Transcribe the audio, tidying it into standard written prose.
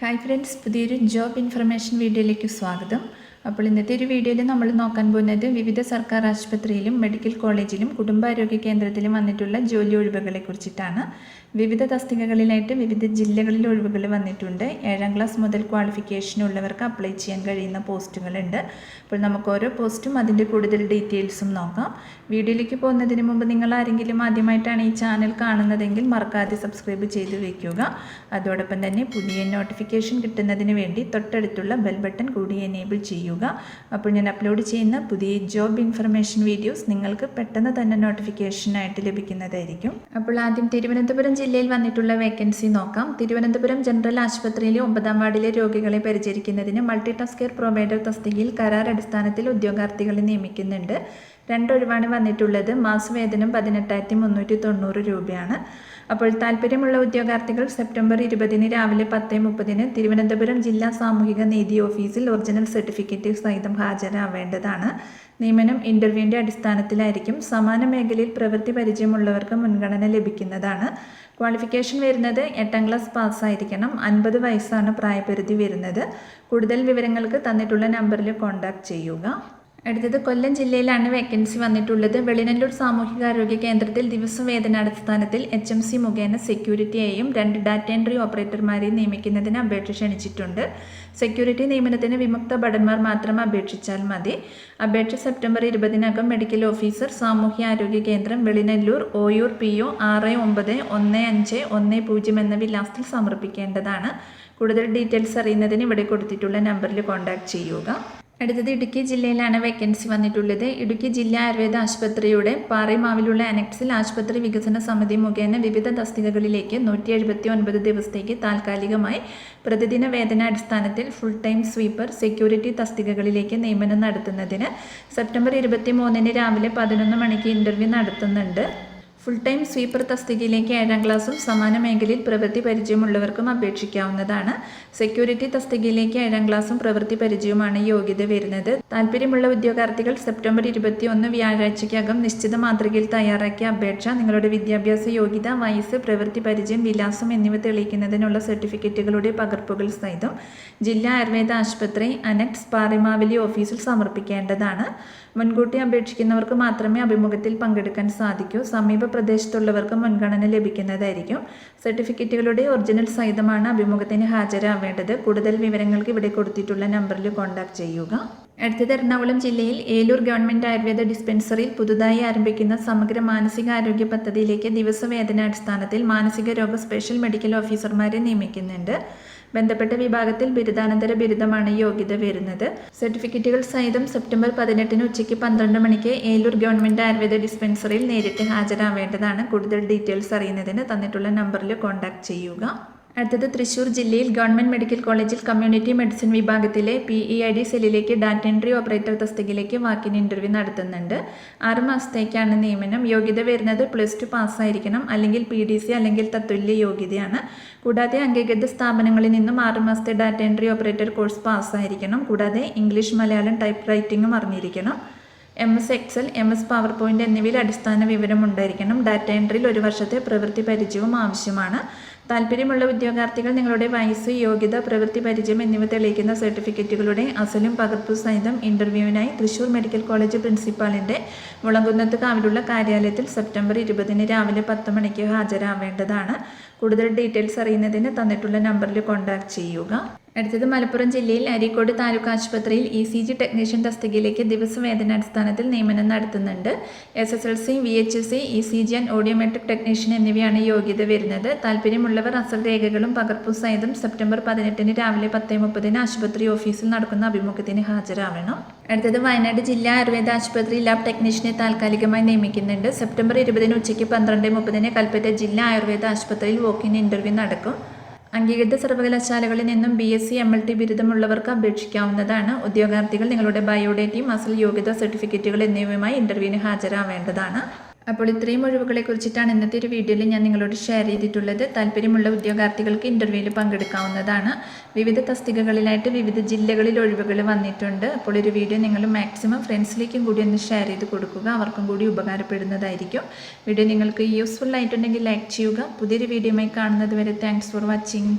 Hi friends, പുതിയൊരു job information വീഡിയോയിലേക്ക് സ്വാഗതം. അപ്പോൾ ഇന്നത്തെ ഒരു വീഡിയോയിൽ നമ്മൾ നോക്കാൻ പോകുന്നത് വിവിധ സർക്കാർ ആശുപത്രിയിലും മെഡിക്കൽ കോളേജിലും കുടുംബാരോഗ്യ കേന്ദ്രത്തിലും വന്നിട്ടുള്ള ജോലി ഒഴിവുകളെ കുറിച്ചിട്ടാണ്. വിവിധ തസ്തികകളിലായിട്ട് വിവിധ ജില്ലകളിൽ ഒഴിവുകൾ വന്നിട്ടുണ്ട്. 7ാം ക്ലാസ് മുതൽ ക്വാളിഫിക്കേഷൻ ഉള്ളവർക്ക് അപ്ലൈ ചെയ്യാൻ കഴിയുന്ന പോസ്റ്റുകളുണ്ട്. അപ്പോൾ നമുക്ക് ഓരോ പോസ്റ്റും അതിൻ്റെ കൂടുതൽ ഡീറ്റെയിൽസും നോക്കാം. വീഡിയോയിലേക്ക് പോകുന്നതിന് മുമ്പ് നിങ്ങൾ ആരെങ്കിലും ആദ്യമായിട്ടാണ് ഈ ചാനൽ കാണുന്നതെങ്കിൽ മറക്കാതെ സബ്സ്ക്രൈബ് ചെയ്ത് വയ്ക്കുക. അതോടൊപ്പം തന്നെ പുതിയ നോട്ടിഫിക്കേഷൻ കിട്ടുന്നതിന് വേണ്ടി തൊട്ടടുത്തുള്ള ബെൽ ബട്ടൺ കൂടി എനേബിൾ ചെയ്യുക. അപ്പോൾ ഞാൻ അപ്ലോഡ് ചെയ്യുന്ന പുതിയ ജോബ് ഇൻഫർമേഷൻ വീഡിയോസ് നിങ്ങൾക്ക് പെട്ടെന്ന് തന്നെ നോട്ടിഫിക്കേഷനായിട്ട് ലഭിക്കുന്നതായിരിക്കും. അപ്പോൾ ആദ്യം തിരുവനന്തപുരം ജില്ലയിൽ വന്നിട്ടുള്ള വേക്കൻസി നോക്കാം. തിരുവനന്തപുരം ജനറൽ ആശുപത്രിയിലെ 9ാം വാർഡിലെ രോഗികളെ പരിചരിക്കുന്നതിന് മൾട്ടി ടാസ്ക് കെയർ പ്രൊവൈഡർ തസ്തികയിൽ കരാർ അടിസ്ഥാനത്തിൽ ഉദ്യോഗാർത്ഥികളെ നിയമിക്കുന്നുണ്ട്. 2 ഒഴിവാണ് വന്നിട്ടുള്ളത്. മാസവേതനം 18,390 രൂപയാണ്. അപ്പോൾ താല്പര്യമുള്ള ഉദ്യോഗാർത്ഥികൾ സെപ്റ്റംബർ 20 രാവിലെ 10:30 തിരുവനന്തപുരം ജില്ലാ സാമൂഹിക നീതി ഓഫീസിൽ ഒറിജിനൽ സർട്ടിഫിക്കറ്റ് സഹിതം ഹാജരാവേണ്ടതാണ്. നിയമനം ഇൻ്റർവ്യൂവിൻ്റെ അടിസ്ഥാനത്തിലായിരിക്കും. സമാന മേഖലയിൽ പ്രവൃത്തി പരിചയമുള്ളവർക്ക് മുൻഗണന ലഭിക്കുന്നതാണ്. ക്വാളിഫിക്കേഷൻ വരുന്നത് 8ാം ക്ലാസ് പാസ്സായിരിക്കണം. 50 വയസ്സാണ് പ്രായപരിധി വരുന്നത്. കൂടുതൽ വിവരങ്ങൾക്ക് തന്നിട്ടുള്ള നമ്പറിൽ കോൺടാക്റ്റ് ചെയ്യുക. അടുത്തത് കൊല്ലം ജില്ലയിലാണ് വേക്കൻസി വന്നിട്ടുള്ളത്. വെളിനല്ലൂർ സാമൂഹികാരോഗ്യ കേന്ദ്രത്തിൽ ദിവസവേതനാടിസ്ഥാനത്തിൽ HMC മുഖേന സെക്യൂരിറ്റിയെയും 2 ഡാറ്റ എൻട്രി ഓപ്പറേറ്റർമാരെയും നിയമിക്കുന്നതിന് അപേക്ഷ ക്ഷണിച്ചിട്ടുണ്ട്. സെക്യൂരിറ്റി നിയമനത്തിന് വിമുക്ത ഭടന്മാർ മാത്രം അപേക്ഷിച്ചാൽ മതി. അപേക്ഷ സെപ്റ്റംബർ 20 മെഡിക്കൽ ഓഫീസർ സാമൂഹ്യാരോഗ്യ കേന്ദ്രം വെളിനല്ലൂർ OUR PO 691510 എന്ന വിലാസത്തിൽ സമർപ്പിക്കേണ്ടതാണ്. കൂടുതൽ ഡീറ്റെയിൽസ് അറിയുന്നതിന് ഇവിടെ കൊടുത്തിട്ടുള്ള നമ്പറിൽ കോൺടാക്റ്റ് ചെയ്യുക. അടുത്തത് ഇടുക്കി ജില്ലയിലാണ് വേക്കൻസി വന്നിട്ടുള്ളത്. ഇടുക്കി ജില്ലാ ആയുർവേദ ആശുപത്രിയുടെ പാറേമാവിലുള്ള അനക്സിൽ ആശുപത്രി വികസന സമിതി മുഖേന വിവിധ തസ്തികകളിലേക്ക് 179 ദിവസത്തേക്ക് താൽക്കാലികമായി പ്രതിദിന വേതനാടിസ്ഥാനത്തിൽ ഫുൾ ടൈം സ്വീപ്പർ സെക്യൂരിറ്റി തസ്തികകളിലേക്ക് നിയമനം നടത്തുന്നതിന് സെപ്റ്റംബർ 23 രാവിലെ 11 മണിക്ക് ഇൻ്റർവ്യൂ നടത്തുന്നുണ്ട്. ഫുൾ ടൈം സ്വീപ്പർ തസ്തികയിലേക്ക് 7ാം ക്ലാസ്സും സമാന മേഖലയിൽ പ്രവൃത്തി പരിചയമുള്ളവർക്കും അപേക്ഷിക്കാവുന്നതാണ്. സെക്യൂരിറ്റി തസ്തികയിലേക്ക് 7ാം ക്ലാസ്സും പ്രവൃത്തി പരിചയവുമാണ് യോഗ്യത വരുന്നത്. താല്പര്യമുള്ള ഉദ്യോഗാർത്ഥികൾ സെപ്റ്റംബർ 21 വ്യാഴാഴ്ചയ്ക്കകം നിശ്ചിത മാതൃകയിൽ തയ്യാറാക്കിയ അപേക്ഷ നിങ്ങളുടെ വിദ്യാഭ്യാസ യോഗ്യത, വയസ്സ്, പ്രവൃത്തി പരിചയം, വിലാസം എന്നിവ തെളിയിക്കുന്നതിനുള്ള സർട്ടിഫിക്കറ്റുകളുടെ പകർപ്പുകൾ സഹിതം ജില്ലാ ആയുർവേദ ആശുപത്രി അനക്സ് പാറേമാവിലി ഓഫീസിൽ സമർപ്പിക്കേണ്ടതാണ്. മുൻകൂട്ടി അപേക്ഷിക്കുന്നവർക്ക് മാത്രമേ അഭിമുഖത്തിൽ പങ്കെടുക്കാൻ സാധിക്കൂ. സമീപ പ്രദേശത്തുള്ളവർക്ക് മുൻഗണന ലഭിക്കുന്നതായിരിക്കും. സർട്ടിഫിക്കറ്റുകളുടെ ഒറിജിനൽ സഹിതമാണ് അഭിമുഖത്തിന് ഹാജരാവേണ്ടത്. കൂടുതൽ വിവരങ്ങൾക്ക് ഇവിടെ കൊടുത്തിട്ടുള്ള നമ്പറിൽ കോൺടാക്റ്റ് ചെയ്യുക. അടുത്തത് എറണാകുളം ജില്ലയിൽ ഏലൂർ ഗവൺമെൻറ് ആയുർവേദ ഡിസ്പെൻസറിയിൽ പുതുതായി ആരംഭിക്കുന്ന സമഗ്ര മാനസികാരോഗ്യ പദ്ധതിയിലേക്ക് ദിവസവേതനാടിസ്ഥാനത്തിൽ മാനസിക രോഗ സ്പെഷ്യൽ മെഡിക്കൽ ഓഫീസർമാരെ നിയമിക്കുന്നുണ്ട്. ബന്ധപ്പെട്ട വിഭാഗത്തിൽ ബിരുദാനന്തര ബിരുദമാണ് യോഗ്യത വരുന്നത്. സർട്ടിഫിക്കറ്റുകൾ സഹിതം സെപ്റ്റംബർ 18 ഉച്ചയ്ക്ക് 12 മണിക്ക് ഏലൂർ ഗവൺമെൻറ് ആയുർവേദ ഡിസ്പെൻസറിയിൽ നേരിട്ട് ഹാജരാവേണ്ടതാണ്. കൂടുതൽ ഡീറ്റെയിൽസ് അറിയുന്നതിന് തന്നിട്ടുള്ള നമ്പറിൽ കോൺടാക്റ്റ് ചെയ്യുക. അടുത്തത് തൃശ്ശൂർ ജില്ലയിൽ ഗവൺമെൻറ് മെഡിക്കൽ കോളേജിൽ കമ്മ്യൂണിറ്റി മെഡിസിൻ വിഭാഗത്തിലെ PEID സെല്ലിലേക്ക് ഡാറ്റ എൻട്രി ഓപ്പറേറ്റർ തസ്തികയിലേക്ക് വാക്കിൻ ഇൻ്റർവ്യൂ നടത്തുന്നുണ്ട്. 6 മാസത്തേക്കാണ് നിയമനം. യോഗ്യത വരുന്നത് +2 പാസ്സായിരിക്കണം, അല്ലെങ്കിൽ PDC അല്ലെങ്കിൽ തത്തുല്യ യോഗ്യതയാണ്. കൂടാതെ അംഗീകൃത സ്ഥാപനങ്ങളിൽ നിന്നും 6 മാസത്തെ ഡാറ്റ എൻട്രി ഓപ്പറേറ്റർ കോഴ്സ് പാസ്സായിരിക്കണം. കൂടാതെ ഇംഗ്ലീഷ്, മലയാളം ടൈപ്പ് റൈറ്റിംഗും അറിഞ്ഞിരിക്കണം. MS Excel, MS PowerPoint എന്നിവയിൽ അടിസ്ഥാന വിവരം ഉണ്ടായിരിക്കണം. ഡാറ്റ എൻട്രിയിൽ 1 വർഷത്തെ പ്രവൃത്തി പരിചയവും ആവശ്യമാണ്. താല്പര്യമുള്ള ഉദ്യോഗാർത്ഥികൾ നിങ്ങളുടെ വയസ്സ്, യോഗ്യത, പ്രവൃത്തി പരിചയം എന്നിവ തെളിയിക്കുന്ന സർട്ടിഫിക്കറ്റുകളുടെ അസലും പകർപ്പു സഹിതം ഇൻ്റർവ്യൂവിനായി Thrissur medical college പ്രിൻസിപ്പാളിൻ്റെ Mulankunnath കാവിലുള്ള കാര്യാലയത്തിൽ September 20 രാവിലെ 10 മണിക്ക് ഹാജരാവേണ്ടതാണ്. കൂടുതൽ ഡീറ്റെയിൽസ് അറിയുന്നതിന് തന്നിട്ടുള്ള നമ്പറിൽ കോൺടാക്റ്റ് ചെയ്യുക. അടുത്തത് മലപ്പുറം ജില്ലയിൽ അരീക്കോട് താലൂക്ക് ആശുപത്രിയിൽ ECG ടെക്നീഷ്യൻ തസ്തികയിലേക്ക് ദിവസവേതനാടിസ്ഥാനത്തിൽ നിയമനം നടത്തുന്നുണ്ട്. SSLC, VHSC, ECG and audiometric technician എന്നിവയാണ് യോഗ്യത വരുന്നത്. താല്പര്യമുള്ളവർ അസൽ രേഖകളും പകർപ്പും സഹിതം സെപ്റ്റംബർ 18 രാവിലെ 10:30 ആശുപത്രി ഓഫീസിൽ നടക്കുന്ന അഭിമുഖത്തിന് ഹാജരാവണം. അടുത്തത് വയനാട് ജില്ലാ ആയുർവേദ ആശുപത്രി ലാബ് ടെക്നീഷ്യനെ താൽക്കാലികമായി നിയമിക്കുന്നുണ്ട്. സെപ്റ്റംബർ 20 ഉച്ചയ്ക്ക് 12:30 കൽപ്പറ്റ ജില്ലാ ആയുർവേദ ആശുപത്രിയിൽ വോക്കിൻ ഇൻ്റർവ്യൂ നടക്കും. അംഗീകൃത സർവകലാശാലകളിൽ നിന്നും BSc MLT ബിരുദമുള്ളവർക്ക് അപേക്ഷിക്കാവുന്നതാണ്. ഉദ്യോഗാർത്ഥികൾ നിങ്ങളുടെ ബയോഡേറ്റയും അസൽ യോഗ്യത സർട്ടിഫിക്കറ്റുകൾ എന്നിവയുമായി ഇൻ്റർവ്യൂവിന് ഹാജരാവേണ്ടതാണ്. അപ്പോൾ ഇത്രയും ഒഴിവുകളെ കുറിച്ചിട്ടാണ് ഇന്നത്തെ ഒരു വീഡിയോയിൽ ഞാൻ നിങ്ങളോട് ഷെയർ ചെയ്തിട്ടുള്ളത്. താല്പര്യമുള്ള ഉദ്യോഗാർത്ഥികൾക്ക് ഇൻ്റർവ്യൂവിൽ പങ്കെടുക്കാവുന്നതാണ്. വിവിധ തസ്തികകളിലായിട്ട് വിവിധ ജില്ലകളിൽ ഒഴിവുകൾ വന്നിട്ടുണ്ട്. അപ്പോൾ ഒരു വീഡിയോ നിങ്ങൾ മാക്സിമം ഫ്രണ്ട്സിലേക്കും കൂടി ഒന്ന് ഷെയർ ചെയ്ത് കൊടുക്കുക. അവർക്കും കൂടി ഉപകാരപ്പെടുന്നതായിരിക്കും. വീഡിയോ നിങ്ങൾക്ക് യൂസ്ഫുൾ ആയിട്ടുണ്ടെങ്കിൽ ലൈക്ക് ചെയ്യുക. പുതിയൊരു വീഡിയോയുമായി കാണുന്നത് വരെ താങ്ക്സ് ഫോർ വാച്ചിങ്.